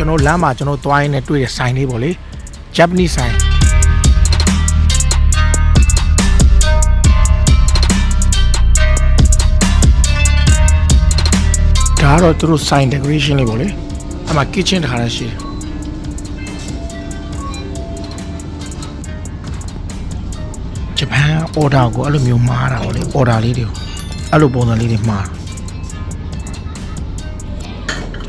ကျွန်တော်လမ်းမှာကျွန်တော်သွားရင်းနဲ့တွေ့တဲ့ဆိုင်လေးပေါ့လေ Japanese ဆိုင်ဒါတော့သူတို့ဆိုင် decoration လေးပေါ့လေအဲ့မှာ kitchen တစ်ခါလည်းရှိတယ်ဂျပန် order ကိုအဲ့လိုမျိုးမှားတာပေါ့လေ order လေးတွေကိုအဲ့လိုပုံစံလေးတွေမှား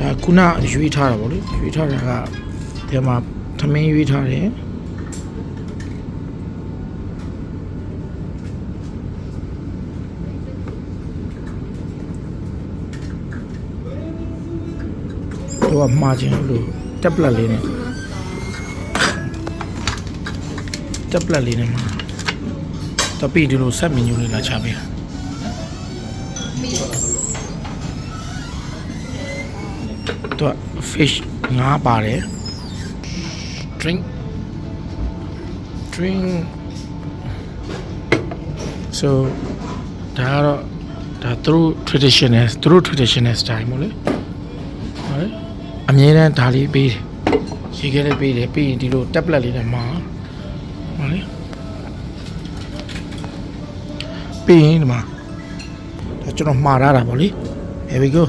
ဒါခုနရွေးထားတာပေါ့လေရွေးထားတာကဒီမှာသမင်းရွေးထားတယ်တော့မှားခြင်းလို့တက်ပလက်လေးနဲ့တက်ပလက်လေးနဲ့မှာတပိဒီလိုဆက်မီနူလေးလာချပေးတော့ fish ငါးပါတယ် drink so ဒါကတော့ဒါသူတို့ traditional style မို့လေဟုတ်အမြဲတမ်းဒါလေးပေးတယ်ရေခဲလေးပေးတယ်ပြီးရင်ဒီလို tablet လေးနဲ့မှာဟုတ်လေပြီးရင်ဒီမှာဒါကျွန်တော်မှားထားတာပေါ့လေ here we go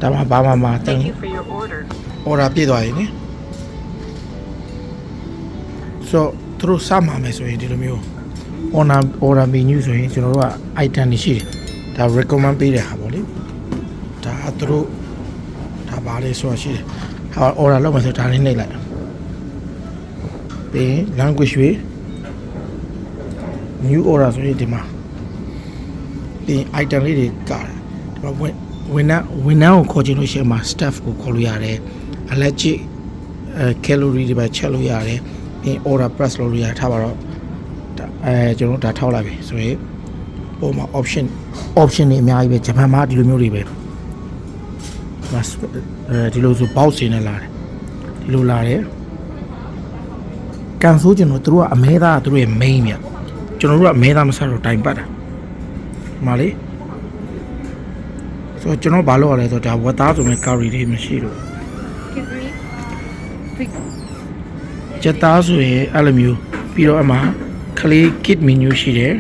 ဒါမှဘာမှမတင် order ပြည့်သွားရင်နိ so သူတို့စမှာမယ်ဆိုရင်ဒီလိုမျိုး order menu ဆိုရင်ကျွန်တော်တို့က item တွေရှိတယ်ဒါ recommend ပေးတဲ့ဟာပေါ့လေဒါသူတို့ဒါပါလေဆိုတာရှိတယ်ဟာ order လုပ်မယ်ဆိုဒါလေးနှိပ်လိုက်ပြီး language တွေ new order ဆိုရင်ဒီမှာပြီး item လေးတွေကဒီမှာဝန်ထမ်းကိုခေါ်ချင်လို့ရှိရင်မှာ staff ကိုခေါ်လို့ရတယ် allergic calorie တွေပဲချက်လို့ရတယ်ပြီး order press လုပ်လို့ရထားပါတော့ကျွန်တော်ဒါထောက်လိုက်ပြီဆိုရင်ပုံမှာ option တွေအများကြီးပဲဂျပန်မှာဒီလိုမျိုးတွေပဲဒီလိုဆို box တွေနဲ့လာတယ်ဒီလိုလာတယ်ကန်ဆိုးကျွန်တော်တို့ကအမဲသားသူတို့ရဲ့ main မြကျွန်တော်တို့ကအမဲသားမဆက်တော့တိုင်ပတ်တာဒီမှာလေဆိုတော့ကျွန်တော်ဘာလုပ်ရလဲဆိုတော့ဒါဝတ်သားဆိုမဲ့ curry တွေမရှိလို့ချက်သားဆိုရင်အဲ့လိုမျိုးပြီးတော့အမှခလေး kit menu ရှိတယ်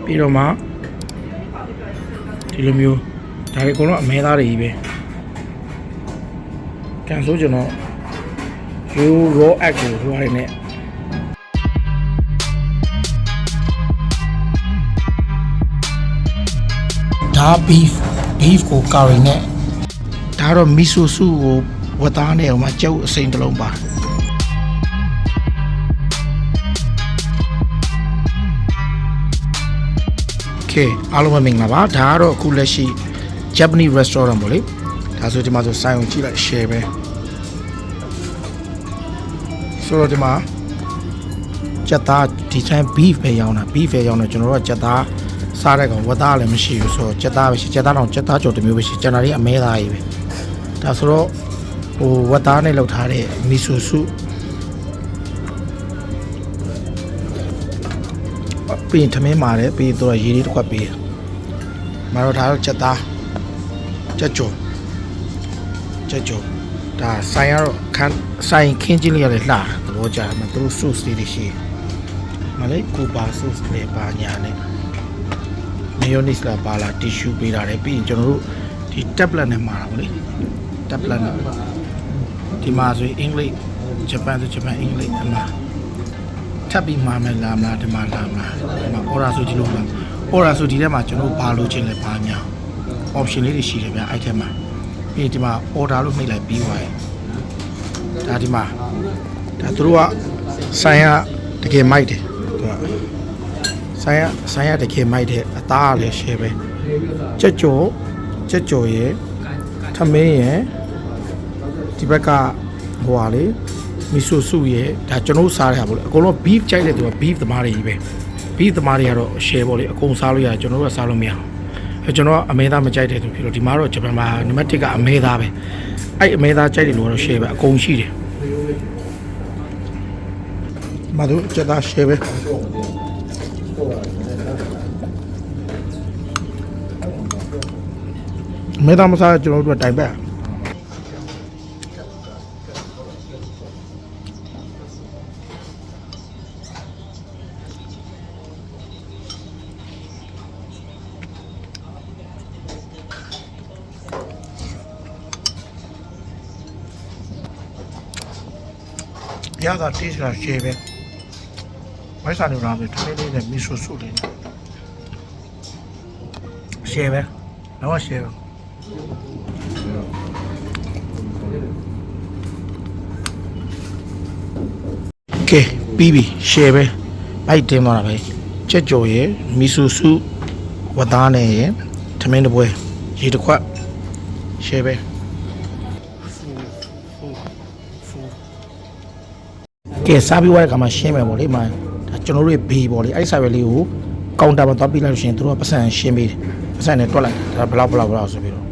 ပြီးတော့မှဒီလိုမျိုးဒါတွေအကုန်လုံးအမဲသားတွေကြီးပဲကန်ဆိုကျွန်တော် raw egg ကိုဟိုရနေဒါ beef ကို curry နဲ့ဒါတော့ miso soup ကိုဝတ်သားနဲ့ဟိုမှာကျုပ်အစိမ်းတစ်လုံးပါအားလုံးပဲမင်္ဂလာပါဒါကတော့အခုလက်ရှိ Japanese restaurant ပေါ့လေဒါဆိုဒီမှာဆိုဆိုင်ကိုကြည့်လိုက် share ပဲဆိုတော့ဒီမှာချက်သားဒီတိုင်း beef ပဲရောင်းတာ beef ပဲရောင်းတယ်ကျွန်တော်တို့ကချက်သားစားတဲ့ကောင်ဝတ်သားလည်းမရှိဘူးဆိုတော့ချက်သားပဲရှိချက်သားတော့ချက်သားကြော်တစ်မျိုးပဲရှိကျန်တာတွေအမဲသားကြီးပဲဒါဆိုတော့ဟိုဝတ်သားနဲ့လောက်ထားတဲ့ miso soup ပြီးရင်ထမင်းမာတယ်ပြီးရင်တော့ရေလေးတစ်ခွက်ပေးတယ်မတော်ဒါတော့ချက်သားချက်ကြော်ဒါဆိုင်ရတော့ဆိုင်ခင်းချင်းလေးရတယ်လှသဘောကျတယ်မသူတို့ sauce လေးတွေရှိမလေးကူပါ sauce လေးပါညာနဲ့ mayonnaise လာပါလာ tissue ပေးတာတယ်ပြီးရင်ကျွန်တော်တို့ဒီ tablet နဲ့မှာတာဗောလေ tablet နဲ့ဒီမှာဆိုရင်အင်္ဂလိပ်ဂျပန်ဆိုဂျပန်အင်္ဂလိပ်အမှာထပ်ပြီးမှာမယ်လားမလားဒီမှာလားမလားဒီမှာ order ဆိုဒီလိုလား order ဆိုဒီထဲမှာကျွန်တော်ဘာလို့ချင်းလဲဘာညာ option လေးတွေရှိတယ်ဗျအဲ့ထဲမှာပြီးဒီမှာ order လို့နှိပ်လိုက်ပြီးသွားရင်ဒါဒီမှာဒါသူတို့ကဆိုင်ကတကယ်မိုက်တယ်သူကဆိုင်ကတကယ်မိုက်တယ်အသားကလည်း share ပဲချက်ကြော်ရဲ့ထမင်းရဲ့ဒီဘက်ကဟိုဟာလေမီဆိုဆူရဲ့ဒါကျွန်တော်စားရတာပေါ့လေအကုန်လုံး beef ကြိုက်တဲ့သူက beef သမားတွေကြီးပဲ beef သမားတွေကတော့ share ပေါ့လေအကုန်စားလို့ရတယ်ကျွန်တော်တို့ကစားလို့မရဘူးကျွန်တော်ကအမဲသားမကြိုက်တဲ့သူဖြစ်လို့ဒီမှာတော့ဂျပန်မှာနံပါတ်1ကအမဲသားပဲအဲ့အမဲသားကြိုက်တယ်လို့တော့ share ပဲအကုန်ရှိတယ်မတို့ချက်သား share ပဲမဲသားမစားကျွန်တော်တို့ကတိုင်ပတ် ရတာတေးစရာရှယ်ပဲဝိုင်းစာနေတော့ထမင်းလေးနဲ့မီဆိုဆူလေးရှယ်ပဲတော့ရှယ်ပဲကဲပြီးပြီရှယ်ပဲဘိုက်တင်းသွားတာပဲချက်ကြော်ရယ်မီဆိုဆူဝတ်သားနဲ့ရယ်ထမင်းတစ်ပွဲရေတစ်ခွက်ရှယ်ပဲကဲစားပြီးွားတဲ့ကမှရှင်းမယ်ပေါ့လေမဒါကျွန်တော်တို့ဘေးပေါ့လေအဲ့ဒီစာရွက်လေးကိုကောင်တာမှာသွားပြလိုက်လို့ရှိရင်တို့ကပတ်စံရှင်းပေးတယ်ပတ်စံနဲ့တွက်လိုက်ဒါဘလောက်ဆိုပြီးတော့